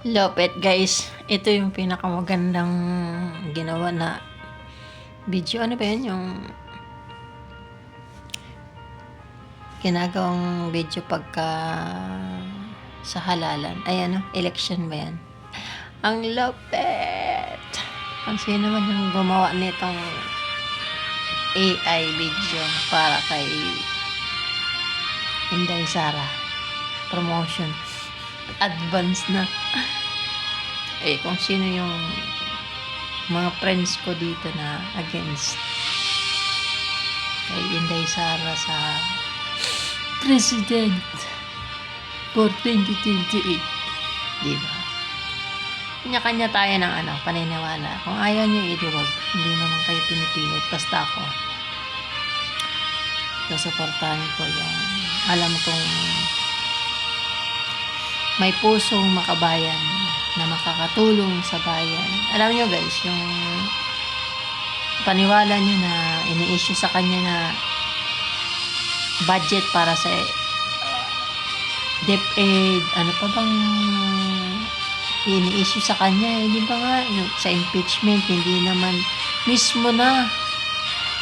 Lopet guys, ito yung pinakamagandang ginawa na video. Ano ba yun? Yung ginagawang video pagka sa halalan. Ay ano, election ba yan? Ang Lopet! Ang sino naman yung gumawa nitong AI video para kay Inday Sara. Promotion. Advance na. Kung sino yung mga friends ko dito na against kay Inday Sara sa President for 2028. Diba? Kanya-kanya tayo ng paniniwala. Kung ayaw nyo, idiwag. Hindi naman kayo pinipilit. Basta ako. Susuportahan ko yung alam kong may pusong makabayan na makakatulong sa bayan. Alam nyo guys, yung paniwala nyo na ini-issue sa kanya na budget para sa DepEd, ano pa bang ini-issue sa kanya, hindi ba nga sa impeachment, hindi naman mismo na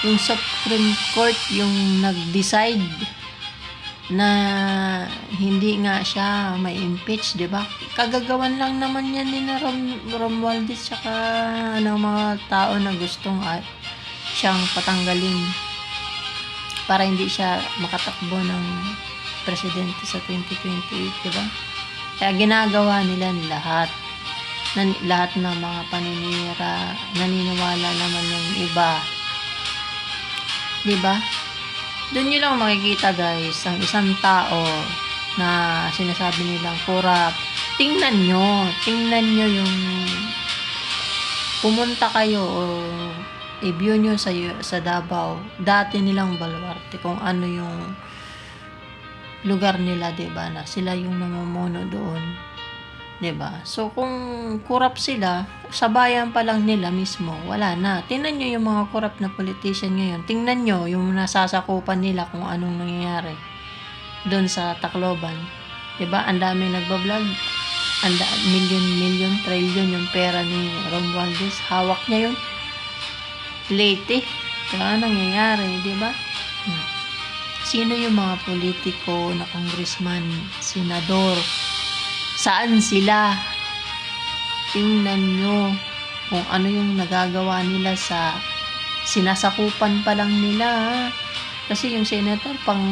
yung Supreme Court yung nag-decide na hindi nga siya may impeach, 'di ba? Kagagawan lang naman yan ni na Romualdez tsaka mga tao na gustong siyang patanggalin para hindi siya makatakbo ng presidente sa 2028, 'di ba? Kaya ginagawa nila lahat ng mga paninira, naniniwala naman yung iba, 'di ba? Doon nyo lang makikita guys, ang isang tao na sinasabi nilang corrupt. Tingnan nyo yung pumunta kayo o i-view nyo sa Davao, dati nilang baluarte, kung ano yung lugar nila, diba, na sila yung namumuno doon, diba? So kung corrupt sila, sa bayan pa lang nila mismo, wala na. Tingnan nyo yung mga corrupt na politician ngayon. Tingnan nyo yung nasasakupan nila kung anong nangyayari doon sa Tacloban. Diba? Ang daming nagbablog. Million, trillion yung pera ni Romualdez. Hawak niya yun. Late. Kaya nangyayari, diba? Sino yung mga politiko na congressman, senador? Saan sila? Tingnan nyo kung ano yung nagagawa nila sa sinasakupan pa lang nila. Kasi yung senator, pang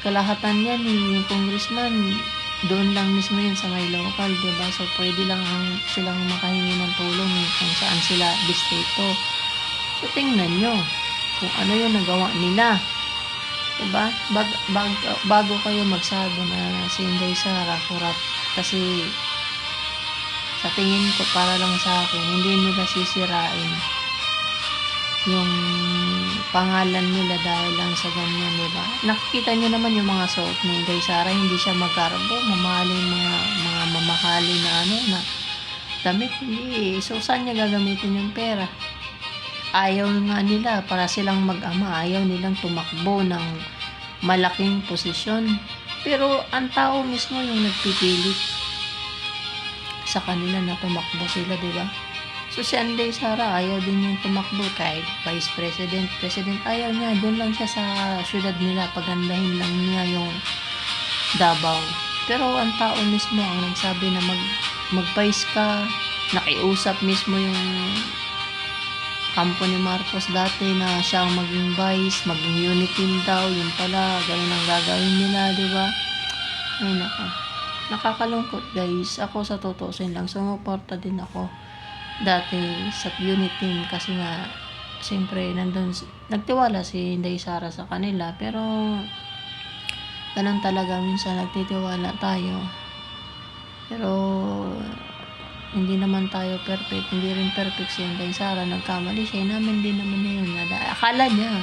kalahatan yan, yung congressman, doon lang mismo yun sa may local, diba? So, pwede lang silang makahingi ng tulong kung saan sila distrito. So, tingnan nyo kung ano yung nagawa nila. Diba? Bago kayo magsabi na si Inday Sara corrupt, kasi sa tingin ko, para lang sa akin, hindi nila sisirain yung pangalan nila dahil lang sa ganyan, diba? Nakikita nyo naman yung mga suot ni Inday Sara, hindi siya magkarbo, mamahalin mga mamahalin na damit, hindi. So, saan niya gagamitin yung pera? Ayaw nga nila, para silang mag-ama, ayaw nilang tumakbo ng malaking posisyon. Pero ang tao mismo yung nagpipilit sa kanila na tumakbo sila, diba? So si Inday Sara, ayaw din yung tumakbo kahit vice president, ayaw niya. Doon lang siya sa syudad nila, pagandahin lang niya yung Davao. Pero ang tao mismo ang nagsabi na mag-vice ka, nakiusap mismo yung kampo ni Marcos dati na siya ang maging vice, maging unit team daw, yun pala, ganun ang gagawin nila, diba? Ay nako, nakakalungkot guys. Ako sa tutusin lang, sumuporta din ako dati sa unit team kasi nga, siyempre, nagtiwala si Inday Sara sa kanila, pero ganun talaga, minsan nagtitiwala tayo. Pero hindi naman tayo perfect, hindi rin perfect si Inday Sara, nagkamali siya, namin din naman na yun, akala niya,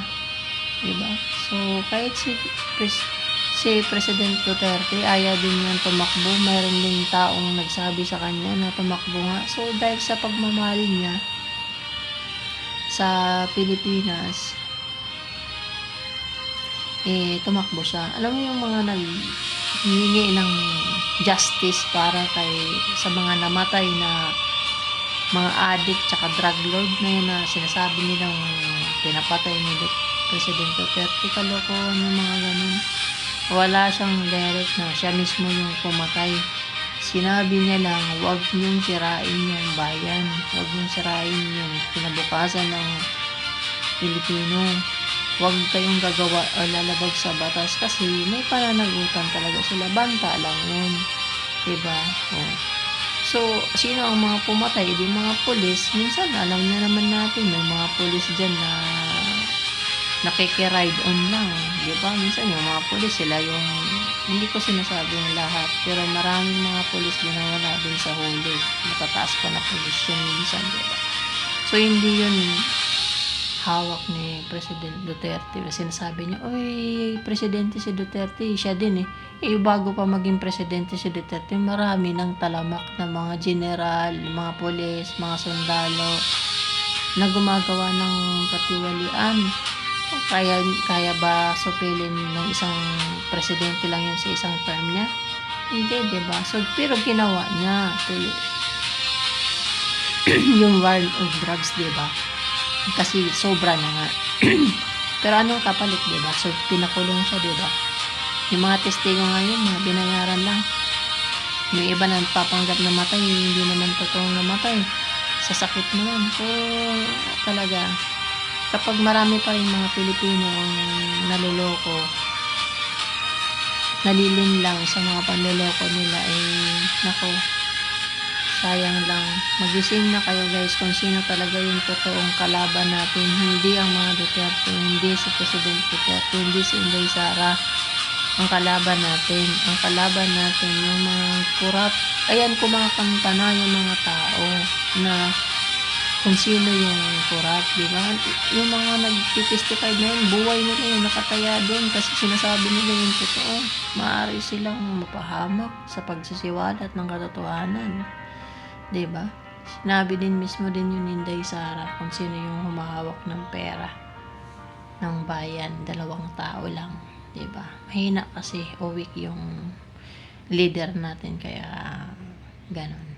diba? So kahit si President Duterte, ayaw din niyang tumakbo, mayroon din taong nagsabi sa kanya na tumakbo nga. So dahil sa pagmamahal niya sa Pilipinas, tumakbo siya. Alam mo yung mga naghihingi ng justice para sa mga namatay na mga addict tsaka drug lord na yun na sinasabi nilang pinapatay ni President Duterte. Kalokohan yung mga ganun. Wala siyang direct na siya mismo yung pumatay. Sinabi niya lang, huwag niyong sirain yung bayan, huwag niyong sirain yung kinabukasan ng Pilipino. Huwag kayong gagawa o lalabag sa batas kasi may pananagutan talaga sila. Banta lang yun. Diba? So, sino ang mga pumatay? Di mga pulis. Minsan, alam niya naman natin, may mga pulis dyan na nakikiride on lang. Diba? Minsan, yung mga pulis, sila yung, hindi ko sinasabi ng lahat, pero maraming mga pulis din na wala din sa hulog. Matataas pa na posisyon minsan. Diba? So, hindi yun hawak ni President Duterte. Sinasabi niya, oy, presidente si Duterte, siya din eh. Bago pa maging presidente si Duterte, marami ng talamak na mga general, mga polis, mga sundalo na gumagawa ng katiwalian. Kaya ba supilin ng isang presidente lang yun sa isang term niya? Hindi, diba? So, pero ginawa niya. Yung war of drugs, diba? Kasi sobra na nga. Pero anong kapalit, diba? So, pinakulong siya, diba? Yung mga testigo ngayon, mga binayaran lang. Yung iba na papanggap na matay, hindi naman totoong namatay. Sa sakit naman. So, talaga, kapag marami pa rin mga Pilipino ang naluloko, nalilin lang sa mga panloloko nila, nako, sayang lang. Magising na kayo guys kung sino talaga yung totoong kalaban natin. Hindi ang mga Duterte, hindi si President Duterte, hindi si Inday Sara ang kalaban natin. Ang kalaban natin yung mga kurap. Ayan, kumakanta na yung mga tao na kung sino yung kurap, di ba? Yung mga nag-testify na yun, buhay nila yung nakataya doon kasi sinasabi nila yung totoo. Maaari silang mapahamak sa pagsisiwalat ng katotohanan. Diba? Sinabi din mismo din yung Inday Sara kung sino yung humahawak ng pera ng bayan, 2 tao lang. Diba? Mahina kasi o weak yung leader natin kaya ganon.